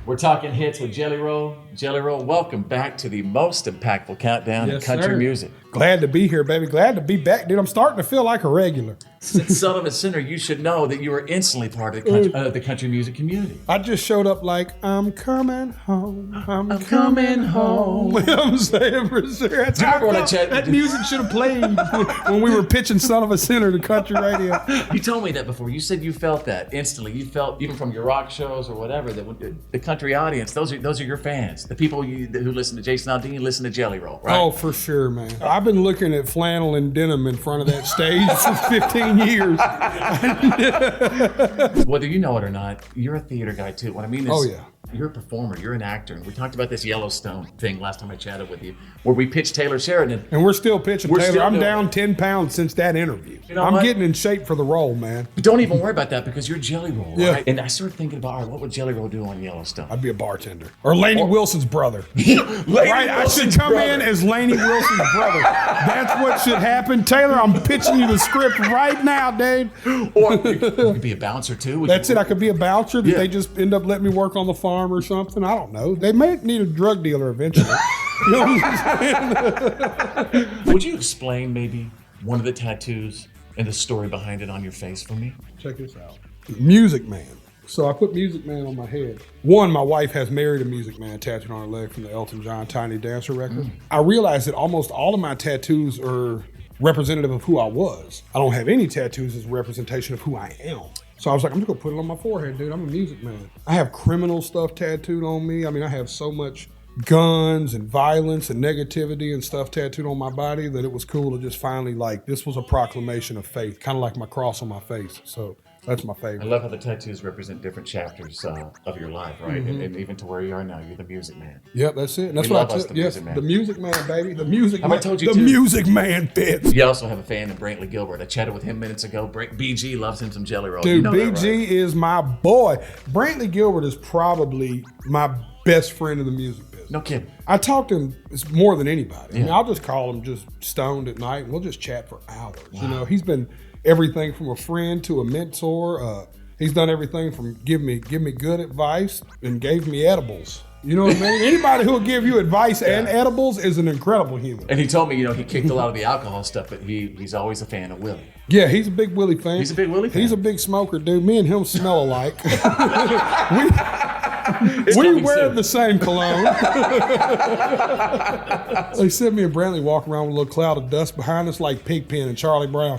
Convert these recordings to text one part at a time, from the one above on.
We're talking hits with Jelly Roll. Jelly Roll, welcome back to the most impactful countdown in country music. Glad to be here, baby. Glad to be back, dude. I'm starting to feel like a regular. Son of a sinner, you should know that you are instantly part of the country music community. I just showed up like, I'm coming home. I'm coming home. I'm saying for sure. That's Do you remember when I chatted? that music should have played when we were pitching Son of a Sinner to country radio. You told me that before. You said you felt that instantly. You felt, even from your rock shows or whatever, that when the country audience, those are your fans. The people who listen to Jason Aldean listen to Jelly Roll, right? Oh, for sure, man. I've been looking at flannel and denim in front of that stage for 15 years. Whether you know it or not, you're a theater guy too. What I mean is, you're a performer, you're an actor. And we talked about this Yellowstone thing last time I chatted with you, where we pitched Taylor Sheridan. And we're still pitching Taylor. I'm down 10 pounds since that interview. You know I'm what? getting in shape for the role, man. But don't even worry about that because you're Jelly Roll, Yeah. right? And I started thinking about, all right, what would Jelly Roll do on Yellowstone? I'd be a bartender. Or Lainey Wilson's brother. Right, I should come in as Lainey Wilson's brother. That's what should happen. Taylor, I'm pitching you the script right now, dude. Or you could be a bouncer too. That's it. I could be a bouncer that they just end up letting me work on the farm or something. I don't know. They may need a drug dealer eventually. You know what I'm saying? Would you explain maybe one of the tattoos and the story behind it on your face for me? Check this out. Music Man. So I put Music Man on my head. One, my wife has married a Music Man tattooed on her leg from the Elton John Tiny Dancer record. I realized that almost all of my tattoos are representative of who I was. I don't have any tattoos as a representation of who I am. So I was like, I'm just gonna put it on my forehead, dude. I'm a music man. I have criminal stuff tattooed on me. I mean, I have so much guns and violence and negativity and stuff tattooed on my body that it was cool to just finally, like, this was a proclamation of faith, kind of like my cross on my face. So that's my favorite. I love how the tattoos represent different chapters of your life, right? And even to where you are now, you're the music man. Yep, that's it. And that's We what love I us, said. the Yes, music man. the music man, baby. The music Have man. I told you the too? music man Fitz. You also have a fan of Brantley Gilbert. I chatted with him minutes ago. BG loves him some Jelly Roll. Dude, you know BG that, right? is my boy. Brantley Gilbert is probably my best friend in the music business. No kidding. I talk to him more than anybody. I mean, Yeah. I'll just call him just stoned at night and we'll just chat for hours. You know, he's been everything from a friend to a mentor. He's done everything from give me good advice and gave me edibles. You know what I mean? Anybody who will give you advice and edibles is an incredible human. And he told me, he kicked a lot of the alcohol stuff, but he's always a fan of Willie. Yeah, he's a big Willie fan. He's a big Willie fan. He's a big smoker, dude. Me and him smell alike. It's we coming wear soon. the same cologne. They sent me and Brantley walk around with a little cloud of dust behind us like Pigpen and Charlie Brown.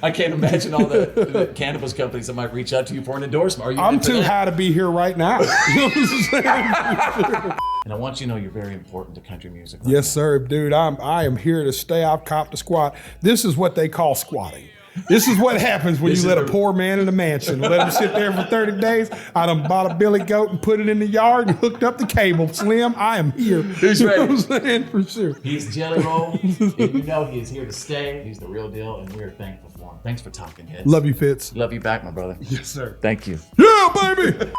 I can't imagine all the cannabis companies that might reach out to you for an endorsement. Are you I'm in for too that? high to be here right now. You know what I'm saying? And I want you to know you're very important to country music. right Yes, sir, dude. I am here to stay. I've copped a squat. This is what they call squatting. This is what happens when This you is let a poor man in a mansion. Let him sit there for 30 days. I done bought a billy goat and put it in the yard and hooked up the cable. Slim, I am here. Who's You know ready? what I'm saying? For sure. He's Jelly Roll, and you know he is here to stay. He's the real deal, and we're thankful for him. Thanks for talking, heads. Love you, Fitz. Love you back, my brother. Yes, sir. Thank you. Yeah, baby.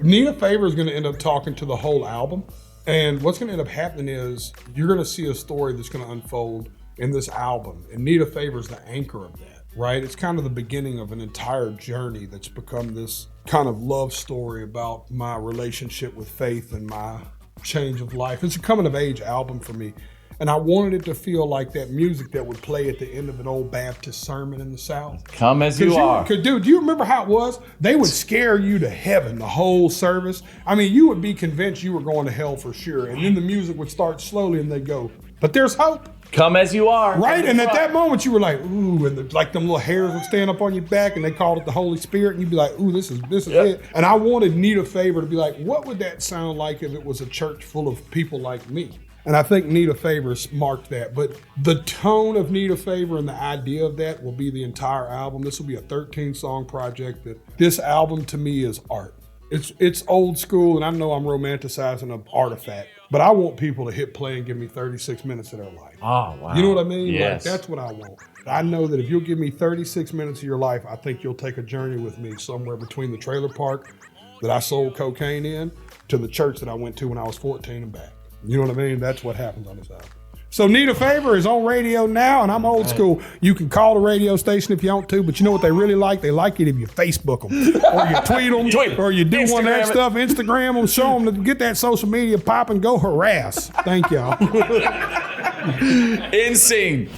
Nina Favor is going to end up talking to the whole album. And what's going to end up happening is you're going to see a story that's going to unfold in this album. And Nina Favor is the anchor of that, right? It's kind of the beginning of an entire journey that's become this kind of love story about my relationship with faith and my change of life. It's a coming of age album for me. And I wanted it to feel like that music that would play at the end of an old Baptist sermon in the South. Come as you are. Dude, do you remember how it was? They would scare you to heaven the whole service. I mean, you would be convinced you were going to hell for sure. And then the music would start slowly and they'd go, but there's hope. Come as you are. Right? Come And as at you that are. moment you were like, ooh, and like them little hairs would stand up on your back and they called it the Holy Spirit. And you'd be like, ooh, this is it. And I wanted Nita Favor to be like, what would that sound like if it was a church full of people like me? And I think Nita Favor marked that. But the tone of Nita Favor and the idea of that will be the entire album. This will be a 13-song project. That this album to me is art. It's old school, and I know I'm romanticizing an artifact, but I want people to hit play and give me 36 minutes of their life. Oh, wow. You know what I mean? Yes. Like, that's what I want. I know that if you'll give me 36 minutes of your life, I think you'll take a journey with me somewhere between the trailer park that I sold cocaine in to the church that I went to when I was 14 and back. You know what I mean? That's what happens on this album. So Need a Favor is on radio now, and I'm old school. You can call the radio station if you want to, but you know what they really like? They like it if you Facebook them, or you tweet them, or you do Instagram one of that stuff, Instagram them, show them to get that social media popping, go harass. Thank y'all. In scene.